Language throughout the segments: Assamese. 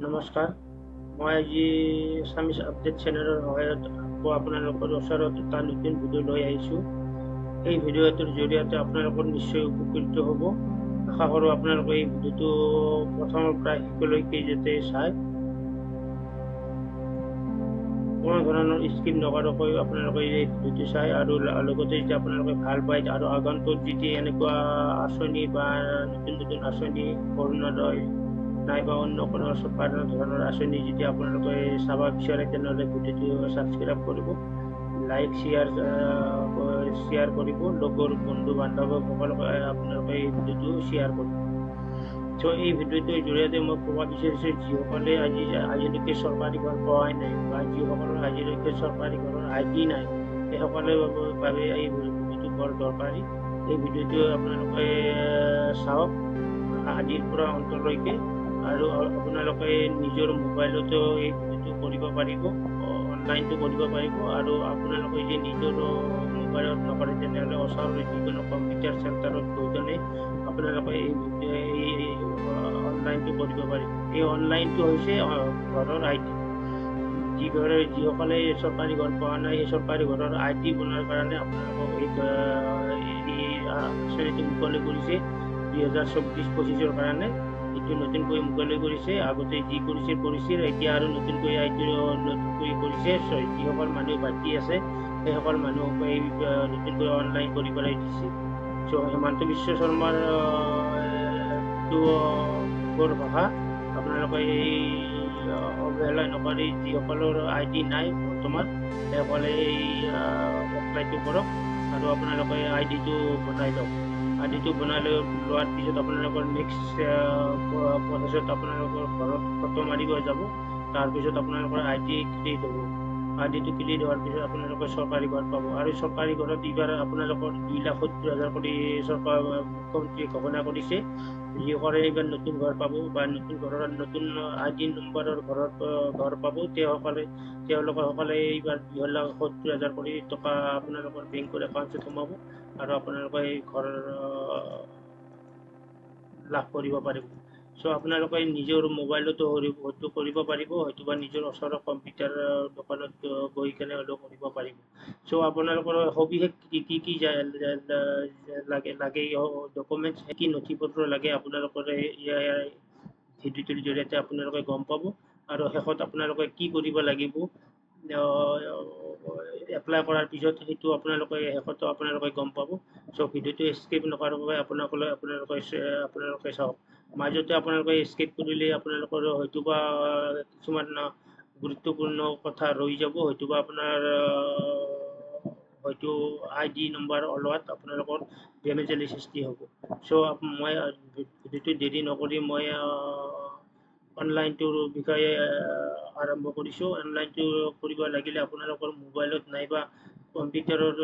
নমস্কাৰ, মই আজি আছামিজ আপডেট চেনেলৰ সহায়ত আকৌ আপোনালোকৰ ওচৰত এটা নতুন ভিডিঅ' লৈ আহিছোঁ। এই ভিডিঅ'টোৰ জৰিয়তে আপোনালোকৰ নিশ্চয় উপকৃত হ'ব। আশা কৰোঁ আপোনালোকে এই ভিডিঅ'টো প্ৰথমৰ পৰা শেষলৈকে যাতে চায়। কোনো ধৰণৰ স্কিপ নকৰাকৈ আপোনালোকে এই ভিডিঅ'টো চায় আৰু লগতে যদি আপোনালোকে ভাল পায় আৰু আগন্তুক যদি এনেকুৱা আঁচনি বা নতুন আঁচনি অৰুণোদয় নাইবা অন্য কোনো চৰকাৰৰ ধৰণৰ আঁচনি যদি আপোনালোকে চাব বিচাৰে তেনেহ'লে ভিডিঅ'টো ছাবস্ক্ৰাইব কৰিব, লাইক শ্বেয়াৰ কৰিব, লগৰ বন্ধু বান্ধৱসকলক আপোনালোকে এই ভিডিঅ'টো শ্বেয়াৰ কৰিব। চ' এই ভিডিঅ'টোৰ জৰিয়তে মই ক'ব বিচাৰিছোঁ, যিসকলে আজিলৈকে চৰকাৰী ঘৰ পোৱাই নাই বা যিসকলৰ আজিলৈকে চৰকাৰী ঘৰৰ ID নাই, সেইসকলৰ বাবে এই ভিডিঅ'টো বৰ দৰকাৰী। এই ভিডিঅ'টো আপোনালোকে চাওক আজিৰ পৰা অন্তলৈকে, আৰু আপোনালোকে নিজৰ মোবাইলতো এই ভিডিঅ'টো কৰিব পাৰিব, অনলাইনটো কৰিব পাৰিব। আৰু আপোনালোকে যদি নিজৰ মোবাইলত নকৰে তেনেহ'লে ওচৰৰ যিকোনো কম্পিউটাৰ চেণ্টাৰত গৈ কেনে আপোনালোকে এই অনলাইনটো কৰিব পাৰিব। এই অনলাইনটো হৈছে ঘৰৰ ID। যিসকলে চৰকাৰী ঘৰ পোৱা নাই, সেই চৰকাৰী ঘৰৰ ID বনোৱাৰ কাৰণে আপোনালোকক এই আঁচনিটো মুকলি কৰিছে 2024-25 কাৰণে। এইটো নতুনকৈ মুকলি কৰিছে, আগতে যি কৰিছিল, এতিয়া আৰু নতুনকৈ কৰিছে। যিসকল মানুহ বাকী আছে সেইসকল মানুহক এই নতুনকৈ অনলাইন কৰিবলৈ দিছে। চ' হিমন্ত বিশ্ব শৰ্মাৰ ভাষা আপোনালোকে এই অৱহেলা নকৰি যিসকলৰ ID নাই বৰ্তমান সেইসকলে এই এপ্লাইটো কৰক আৰু আপোনালোকে ID টো বনাই লওক। ID টো বনাই লোৱাৰ পিছত আপোনালোকৰ নেক্সট প্ৰচেছত আপোনালোকৰ ঘৰত ফটো মাৰিব যাব। তাৰপিছত আপোনালোকৰ ID ক্ৰিয়েট হ'ব। ID টো ক্লিয়াৰ হোৱাৰ পিছত আপোনালোকে চৰকাৰী ঘৰ পাব। আৰু চৰকাৰী ঘৰত এইবাৰ আপোনালোকৰ 2,70,000 কৰি চৰকাৰ মুখ্যমন্ত্ৰীয়ে ঘোষণা কৰিছে। যিসকলে এইবাৰ নতুন ঘৰ পাব বা নতুন ঘৰৰ নতুন ID নম্বৰৰ ঘৰ পাব, তেওঁলোকসকলে এইবাৰ 2,70,000 কৰি টকা আপোনালোকৰ বেংকৰ একাউণ্টত সোমাব আৰু আপোনালোকে এই ঘৰ লাভ কৰিব পাৰিব। চ' আপোনালোকে নিজৰ মোবাইলতো হয়তো কৰিব পাৰিব, হয়তো বা নিজৰ ওচৰৰ কম্পিউটাৰ দোকানত গৈ কেনে হ'লেও কৰিব পাৰিব। চ' আপোনালোকৰ সবিশেষ কি লাগে ডকুমেণ্টছ, কি নথিপত্ৰ লাগে আপোনালোকৰ ভিডিঅ'টোৰ জৰিয়তে আপোনালোকে গম পাব। আৰু শেষত আপোনালোকে কি কৰিব লাগিব এপ্লাই কৰাৰ পিছত, সেইটো আপোনালোকে গম পাব। চ' ভিডিঅ'টো স্কিপ নকৰাৰ বাবে আপোনালোকে চাওক। মাজতে আপোনালোকে স্কিপ কৰিলে আপোনালোকৰ হয়তো বা কিছুমান গুৰুত্বপূৰ্ণ কথা ৰৈ যাব, হয়তো বা আপোনাৰ হয়তো ID নম্বৰ ওলোৱাত আপোনালোকৰ বেমেজালি সৃষ্টি হ'ব। চ' মই ভিডিঅ'টো দেৰি নকৰি মই অনলাইনটোৰ বিষয়ে আৰম্ভ কৰিছোঁ। অনলাইনটো কৰিব লাগিলে আপোনালোকৰ মোবাইলত নাইবা কম্পিউটাৰৰ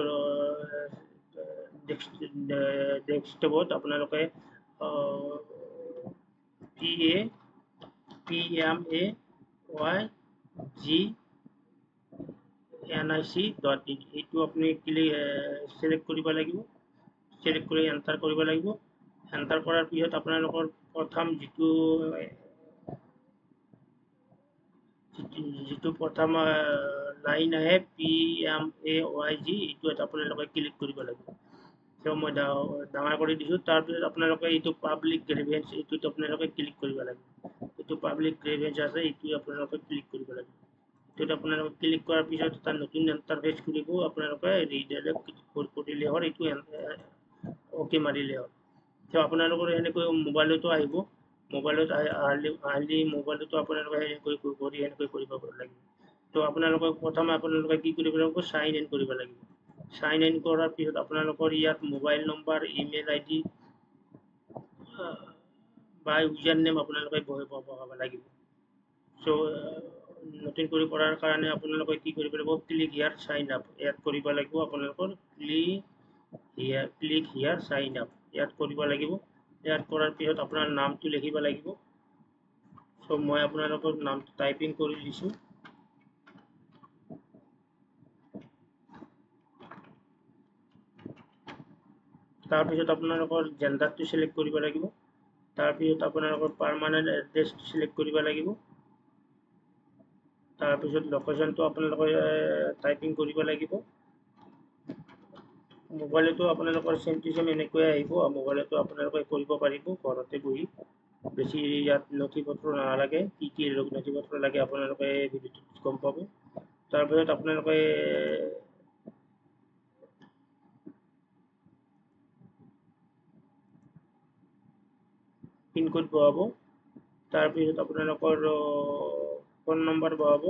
ডেস্কটপত আপোনালোকে PAMAYGNIC.in এইটো আপুনি চিলেক্ট কৰিব লাগিব। চিলেক্ট কৰি এণ্টাৰ কৰিব লাগিব। এণ্টাৰ কৰাৰ পিছত আপোনালোকৰ প্ৰথম যিটো প্ৰথম লাইন আহে PAMAYG, এইটোত আপোনালোকে ক্লিক কৰিব লাগিব। চ' মই ডাঙৰ কৰি দিছোঁ। তাৰপিছত আপোনালোকে এইটো পাব্লিক গ্ৰেভিয়েন্স, এইটোত আপোনালোকে ক্লিক কৰিব লাগিব। এইটো পাব্লিক গ্ৰেভিয়েন্স আছে, এইটো আপোনালোকে ক্লিক কৰিব লাগিব। এইটোত আপোনালোকে ক্লিক কৰাৰ পিছত এটা নতুন ইণ্টাৰফেচ খুলিব। আপোনালোকে ৰিডাইৰেক্ট কৰিলে হ'ল, এইটো অ'কে মাৰিলে হ'ল। চ' আপোনালোকৰ এনেকৈ মোবাইলতো আহিব। মোবাইলত আহিলে মোবাইলতো আপোনালোকে এনেকৈ কৰিব লাগিব। ত' আপোনালোকে কি কৰিব লাগিব, চাইন ইন কৰিব লাগিব। চাইন ইন কৰাৰ পিছত আপোনালোকৰ ইয়াত মোবাইল নম্বৰ, ইমেইল ID বা ইউজাৰ নেম আপোনালোকে বহাব লাগিব। চ' নতুন কৰি কৰাৰ কাৰণে আপোনালোকে কি কৰিব লাগিব, ক্লিক হিয়াৰ চাইন আপ ইয়াত কৰিব লাগিব। আপোনালোকৰ ক্লিক হিয়াৰ চাইন আপ ইয়াত কৰিব লাগিব। ইয়াত কৰাৰ পিছত আপোনাৰ নামটো লিখিব লাগিব। চ' মই আপোনালোকৰ নামটো টাইপিং কৰি দিছোঁ। তাৰপিছত আপোনালোকৰ জেণ্ডাৰটো চিলেক্ট কৰিব লাগিব। তাৰপিছত আপোনালোকৰ পাৰ্মানেণ্ট এড্ৰেছটো চিলেক্ট কৰিব লাগিব। তাৰপিছত লোকেশ্যনটো আপোনালোকে টাইপিং কৰিব লাগিব। মোবাইলতো আপোনালোকৰ চেম টু চেম এনেকৈ আহিব। মোবাইলতো আপোনালোকে কৰিব পাৰিব ঘৰতে বহি। বেছি ইয়াত নথি পত্ৰ নালাগে, কি কি নথি পত্ৰ লাগে আপোনালোকে ভিডিঅ'টোত গম পাব। তাৰপিছত আপোনালোকে পিনক'ড বহাব। তাৰপিছত আপোনালোকৰ ফোন নম্বৰ বহাব।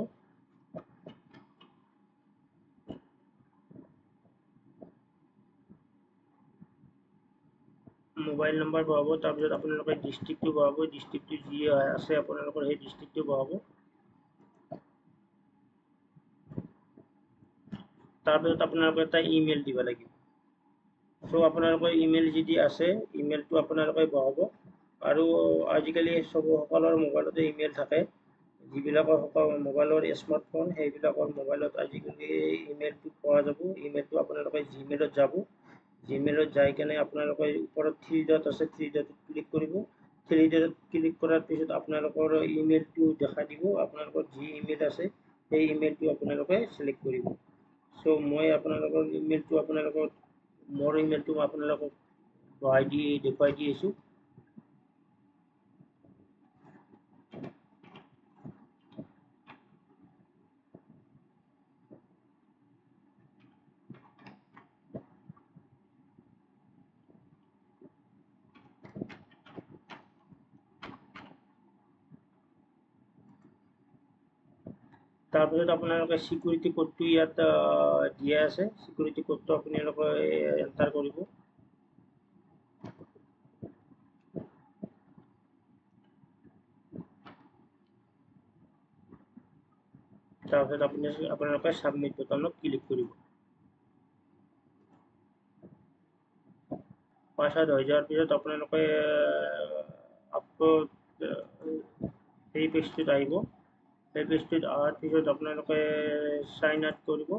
মোবাইল নম্বৰ বহাব। তাৰপিছত আপোনালোকে ডিষ্ট্ৰিক্টটো বহাব। ডিষ্ট্ৰিক্টটো যি আছে আপোনালোকৰ সেই ডিষ্ট্ৰিক্টটো বহাব। তাৰপিছত আপোনালোকে এটা ইমেইল দিব লাগিব। চ' আপোনালোকৰ ইমেইল যদি আছে ইমেইলটো আপোনালোকে বহাব। আৰু আজিকালি সকলৰ মোবাইলতে ইমেইল থাকে। যিবিলাকৰ মোবাইলৰ স্মাৰ্টফোন সেইবিলাকৰ মোবাইলত আজিকালি ইমেইলটো পোৱা যাব। ইমেইলটো আপোনালোকে জিমেইলত যাব। জিমেইলত যাই কেনে আপোনালোকে ওপৰত 3 ডট আছে, 3 ডটত ক্লিক কৰিব। 3 ডটত ক্লিক কৰাৰ পিছত আপোনালোকৰ ইমেইলটো দেখা দিব। আপোনালোকৰ যি ইমেইল আছে সেই ইমেইলটো আপোনালোকে চিলেক্ট কৰিব। চ' মই আপোনালোকৰ ইমেইলটো মোৰ ইমেইলটো মই আপোনালোকক দেখুৱাই দি আছোঁ। তাৰপিছত আপোনালোকে চিকিউৰিটি কোডটো ইয়াত দিয়া আছে। চিকিউৰিটি কোডটো আপোনালোকে এণ্টাৰ কৰিব। তাৰপিছত আপোনালোকে ছাবমিট বটনত ক্লিক কৰিব। পাছৱৰ্ড হৈ যোৱাৰ পিছত আপোনালোকে সেই পেজটোত আহিব। সেই পেজটোত অহাৰ পিছত আপোনালোকে চাইন আউট কৰিব।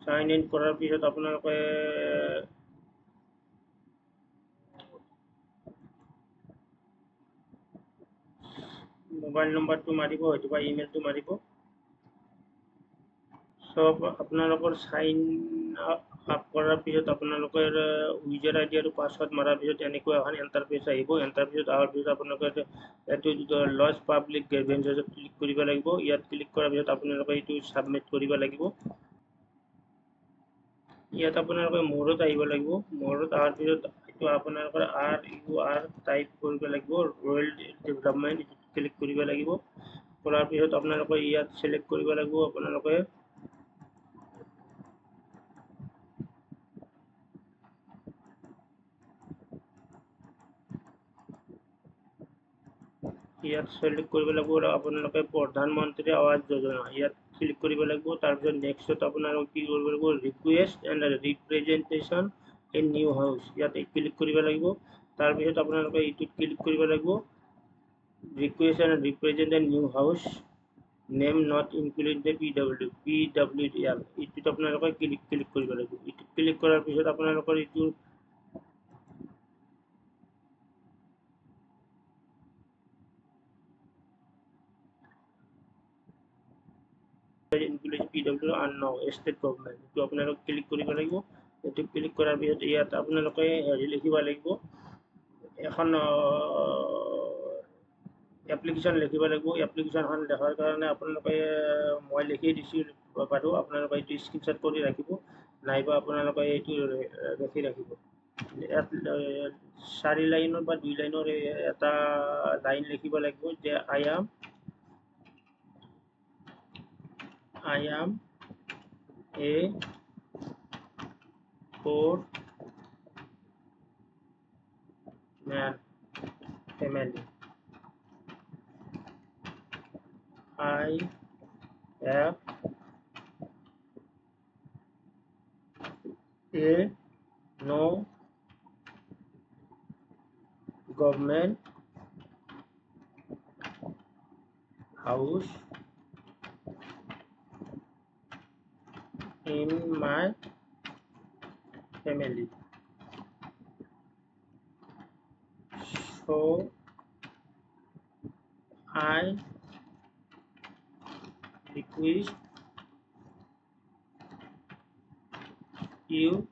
সাইন ইন কৰাৰ পিছত আপোনালোকে মোবাইল নম্বৰটো মাৰিব, হয়তো বা ইমেইলটো মাৰিব। সব আপোনালোকৰ সাইন আপ কৰাৰ পিছত আপোনালোকৰ ইউজাৰ আইডি আৰু পাছৱৰ্ড মাৰাৰ পিছত এনেকুৱা এখন ইণ্টাৰফেচ আহিব। ইণ্টাৰফেচত অহাৰ পিছত আপোনালোকে এইটো লজ পাব্লিক গ্ৰিভেঞ্চেছত ক্লিক কৰিব লাগিব। ইয়াত ক্লিক কৰাৰ পিছত আপোনালোকে এইটো ছাবমিট কৰিব লাগিব। ইয়াত আপোনালোকে মোৰত আহিব লাগিব। মোৰত অহাৰ পিছত এইটো আপোনালোকৰ RUR টাইপ কৰিব লাগিব। ৰুৰেল ডেভেলপমেণ্ট ক্লিক কৰিব লাগিব। কৰাৰ পিছত আপোনালোকে ইয়াত সিলেক্ট কৰিব লাগিব। আপোনালোকে ইয়াত সিলেক্ট কৰিব লাগিব আৰু আপোনালোকে প্ৰধানমন্ত্ৰী আৱাস যোজনা ইয়াত ক্লিক কৰিব লাগিব। তাৰপিছত নেক্সটত আপোনালোকে কি কৰিব লাগিব, request and representation in new house ইয়াত ক্লিক কৰিব লাগিব। তাৰপিছত আপোনালোকে এইটোত ক্লিক কৰিব লাগিব, request and represent in new house name not include the PWDL এইটোত আপোনালোকে ক্লিক কৰিব লাগিব। এইটোত ক্লিক কৰাৰ পিছত আপোনালোকৰ এইটো PW and now state government এইটো আপোনালোকে ক্লিক কৰিব লাগিব। এইটো ক্লিক কৰাৰ পিছত ইয়াত আপোনালোকে লিখিব লাগিব, এখন এপ্লিকেশ্যন লিখিব লাগিব। এপ্লিকেশ্যনখন লিখাৰ কাৰণে আপোনালোকে মই লিখি দিছোঁ বাৰু, আপোনালোকে এইটো স্ক্ৰীনশ্বট কৰি ৰাখিব, নাইবা আপোনালোকে এইটো লিখি ৰাখিব। ইয়াত 4 লাইনৰ বা 2 লাইনৰ এটা লাইন লিখিব লাগিব যে I am a poor man family. I have a no government house in my family, so I request you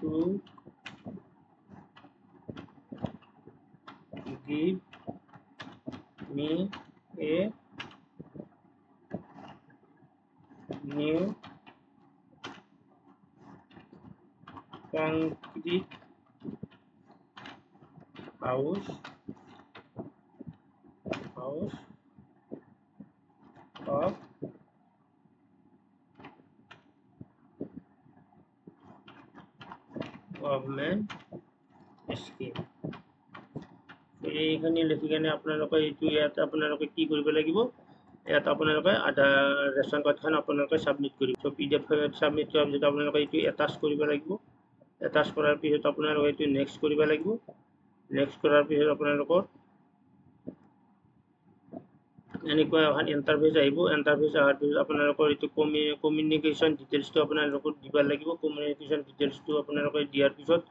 to give me a new concrete house of government scheme. এইখিনি লিখি কেনে আপোনালোকে এইটো ইয়াত আপোনালোকে কি কৰিব লাগিব, ইয়াত আপোনালোকে আধাৰ ৰেচন কাৰ্ডখন আপোনালোকে ছাবমিট কৰিব। চ' PDF ছাবমিট কৰাৰ পিছত আপোনালোকে এইটো এটাচ কৰিব লাগিব। এটাচ কৰাৰ পিছত আপোনালোকে এইটো নেক্সট কৰিব লাগিব। নেক্সট কৰাৰ পিছত আপোনালোকৰ এনেকুৱা এখন ইণ্টাৰফেচ আহিব। ইণ্টাৰফেচ অহাৰ পিছত আপোনালোকৰ এইটো কমিউনিকেশ্যন ডিটেইলছটো আপোনালোকক দিব লাগিব। কমিউনিকেশ্যন ডিটেইলছটো আপোনালোকে দিয়াৰ পিছত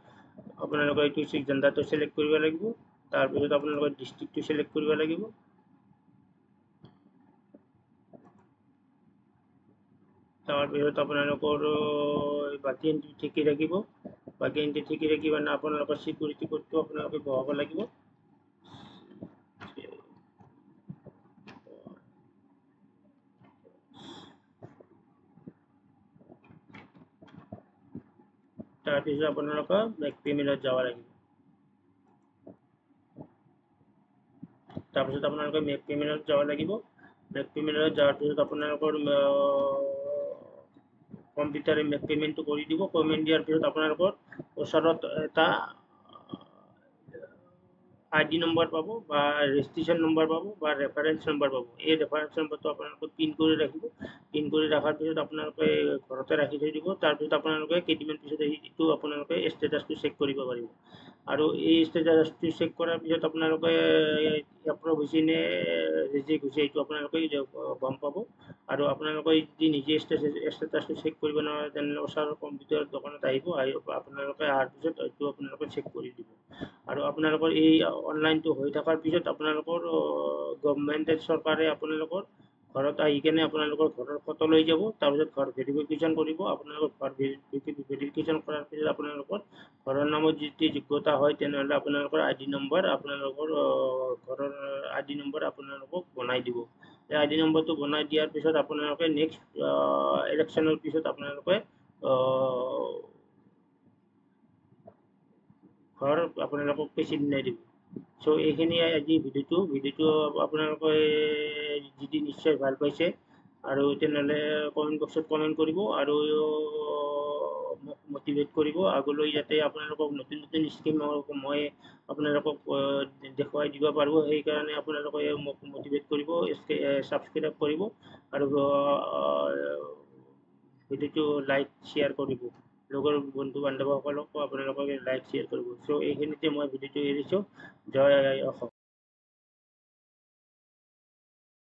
আপোনালোকে এইটো জেণ্ডাৰটো চিলেক্ট কৰিব লাগিব। তাৰপিছত আপোনালোকে ডিষ্ট্ৰিক্টটো চিলেক্ট কৰিব লাগিব। তাৰপিছত আপোনালোকৰ বাকী এণ্ট্ৰি ঠিকেই থাকিব। বাকী এণ্ট্ৰি ঠিকেই থাকিব মানে আপোনালোকৰ চিকিউৰিটি কোডটো আপোনালোকে বহাব লাগিব। তাৰপিছত আপোনালোকে মেক পেমেণ্টত যাব লাগিব। তাৰপিছত আপোনালোকে মেক পেমেণ্টত যাব লাগিব। মেক পেমেণ্টত যোৱাৰ পিছত আপোনালোকৰ কম্পিউটাৰে মেক পেমেণ্টটো কৰি দিব। পেমেণ্ট দিয়াৰ পিছত আপোনালোকৰ ওচৰত এটা ID নম্বৰ পাব বা ৰেজিষ্ট্ৰেশ্যন নম্বৰ পাব বা ৰেফাৰেঞ্চ নম্বৰ পাব। এই ৰেফাৰেঞ্চ নম্বৰটো আপোনালোকে পিন কৰি ৰাখিব। পিন কৰি ৰখাৰ পিছত আপোনালোকে ঘৰতে ৰাখি থৈ দিব। তাৰপিছত আপোনালোকে কেইদিনমান পিছত এইটো আপোনালোকে ষ্টেটাছটো চেক কৰিব পাৰিব। আৰু এই ষ্টেটাছটো চেক কৰাৰ পিছত আপোনালোকে এপ্ৰুভ হৈছে নে ৰিজেক্ট হৈছে এইটো আপোনালোকে গম পাব। আৰু আপোনালোকে যদি নিজে ষ্টেটাছটো চেক কৰিব নোৱাৰে তেনেহ'লে ওচৰৰ কম্পিউটাৰ দোকানত আহিব। আপোনালোকে অহাৰ পিছত এইটো আপোনালোকে চেক কৰি দিব। আৰু আপোনালোকৰ এই অনলাইনটো হৈ থকাৰ পিছত আপোনালোকৰ গভৰ্ণমেণ্টে চৰকাৰে আপোনালোকৰ ঘৰত আহি কেনে আপোনালোকৰ ঘৰৰ ফটো লৈ যাব। তাৰপিছত ঘৰ ভেৰিফিকেশ্যন কৰিব। আপোনালোকৰ ঘৰ ভেৰিফিকেশ্যন কৰাৰ পিছত আপোনালোকৰ ঘৰৰ নামত যদি যোগ্যতা হয় তেনেহ'লে আপোনালোকৰ ID নম্বৰ আপোনালোকৰ ঘৰৰ ID নম্বৰ আপোনালোকক বনাই দিব। এই ID নম্বৰটো বনাই দিয়াৰ পিছত আপোনালোকে নেক্সট ইলেকশ্যনৰ পিছত আপোনালোকে ঘৰ আপোনালোকক বেছি দিনাই দিব। চ' এইখিনিয়ে আজি ভিডিঅ'টো আপোনালোকে যদি নিশ্চয় ভাল পাইছে আৰু তেনেহ'লে কমেণ্ট বক্সত কমেণ্ট কৰিব আৰু মোক মটিভেট কৰিব আগলৈ যাতে আপোনালোকক নতুন নতুন স্কিম মই আপোনালোকক দেখুৱাই দিব পাৰোঁ। সেইকাৰণে আপোনালোকে মোক মটিভেট কৰিব, ছাবস্ক্ৰাইব কৰিব আৰু ভিডিঅ'টো লাইক শ্বেয়াৰ কৰিব। লগৰ বন্ধু বান্ধৱসকলকো আপোনালোকে লাইক শ্বেয়াৰ কৰিব। চ' এইখিনিতে মই ভিডিঅ'টো এৰিছোঁ। জয় আই অসম।